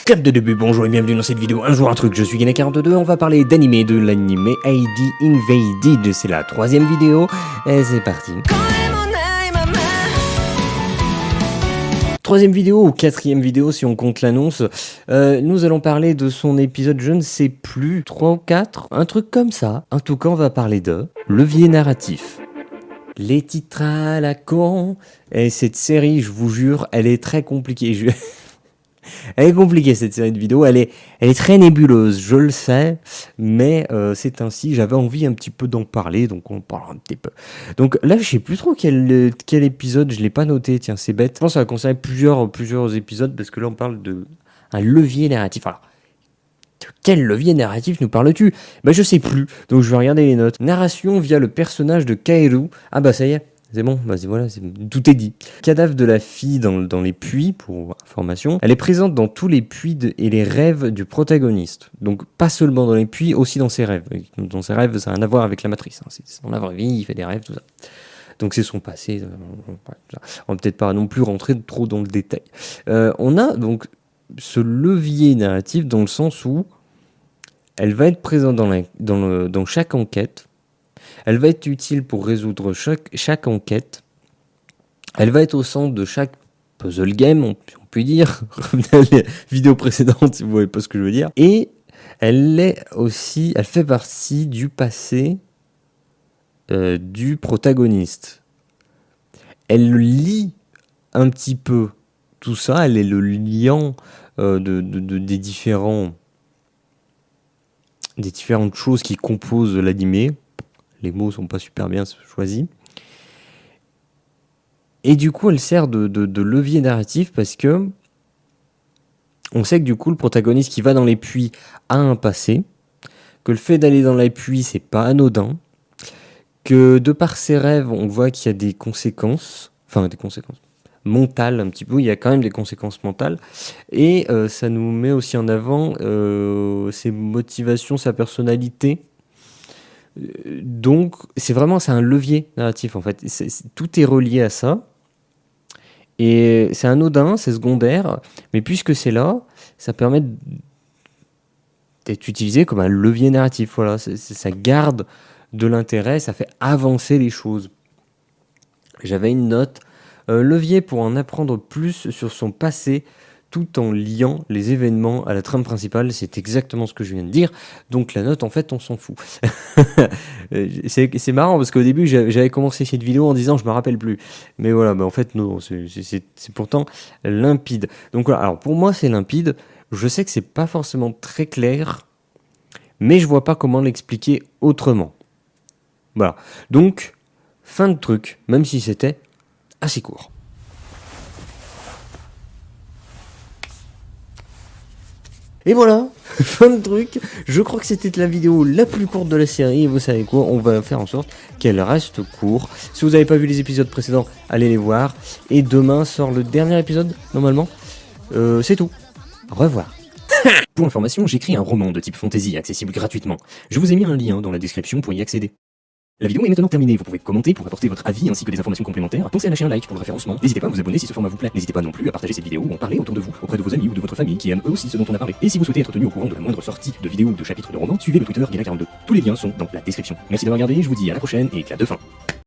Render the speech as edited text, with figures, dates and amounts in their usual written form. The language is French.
Clap de début, bonjour et bienvenue dans cette vidéo. Un jour un truc, je suis Gaina42, on va parler d'animé, de l'animé ID Invaded. C'est la troisième vidéo et c'est parti. Troisième vidéo ou quatrième vidéo si on compte l'annonce, nous allons parler de son épisode, je ne sais plus, 3 ou 4, un truc comme ça. En tout cas, on va parler de levier narratif. Les titres à la con. Et cette série, je vous jure, elle est très compliquée. Elle est compliquée cette série de vidéos, elle est très nébuleuse, je le sais, mais c'est ainsi, j'avais envie un petit peu d'en parler, donc on parlera un petit peu. Donc là, je sais plus trop quel épisode, je l'ai pas noté, tiens, c'est bête. Je pense que ça va concerner plusieurs épisodes, parce que là, on parle de un levier narratif. Alors, de quel levier narratif nous parles-tu ? Ben, je sais plus, donc je vais regarder les notes. Narration via le personnage de Kaeru. Ah bah ça y est. C'est bon, vas-y, voilà, tout est dit. Cadavre de la fille dans les puits, pour information. Elle est présente dans tous les puits et les rêves du protagoniste. Donc, pas seulement dans les puits, aussi dans ses rêves. Dans ses rêves, ça n'a rien à voir avec la matrice. Hein. C'est dans la vraie vie, il fait des rêves, tout ça. Donc, c'est son passé. On va peut-être pas non plus rentrer trop dans le détail. On a donc ce levier narratif dans le sens où elle va être présente dans chaque enquête. Elle va être utile pour résoudre chaque enquête. Elle va être au centre de chaque puzzle game, on peut dire. Revenez à les vidéos précédentes si vous voyez pas ce que je veux dire. Et elle fait partie du passé du protagoniste. Elle lie un petit peu tout ça. Elle est le lien des différentes choses qui composent l'animé. Les mots sont pas super bien choisis. Et du coup, elle sert de levier narratif parce que on sait que du coup, le protagoniste qui va dans les puits a un passé, que le fait d'aller dans les puits, c'est pas anodin, que de par ses rêves, on voit qu'il y a des conséquences mentales un petit peu, il y a quand même des conséquences mentales, et ça nous met aussi en avant ses motivations, sa personnalité. Donc, c'est un levier narratif en fait. Tout est relié à ça. Et c'est anodin, c'est secondaire, mais puisque c'est là, ça permet d'être utilisé comme un levier narratif. Voilà, ça garde de l'intérêt, ça fait avancer les choses. J'avais une note, levier pour en apprendre plus sur son passé, tout en liant les événements à la trame principale. C'est exactement ce que je viens de dire. Donc la note, en fait, on s'en fout. c'est marrant parce qu'au début, j'avais commencé cette vidéo en disant je me rappelle plus. Mais voilà, en fait, non, c'est pourtant limpide. Donc voilà, alors pour moi, c'est limpide. Je sais que c'est pas forcément très clair, mais je vois pas comment l'expliquer autrement. Voilà. Donc, fin de truc, même si c'était assez court. Et voilà, fin de truc, je crois que c'était la vidéo la plus courte de la série, et vous savez quoi, on va faire en sorte qu'elle reste courte. Si vous n'avez pas vu les épisodes précédents, allez les voir, et demain sort le dernier épisode, normalement. C'est tout, au revoir. Pour information, j'écris un roman de type fantasy accessible gratuitement. Je vous ai mis un lien dans la description pour y accéder. La vidéo est maintenant terminée, vous pouvez commenter pour apporter votre avis ainsi que des informations complémentaires. Pensez à lâcher un like pour le référencement. N'hésitez pas à vous abonner si ce format vous plaît. N'hésitez pas non plus à partager cette vidéo ou en parler autour de vous, auprès de vos amis ou de votre famille qui aiment eux aussi ce dont on a parlé. Et si vous souhaitez être tenu au courant de la moindre sortie de vidéo ou de chapitre de roman, suivez le Twitter Gaina42. Tous les liens sont dans la description. Merci d'avoir regardé, je vous dis à la prochaine et clap de fin.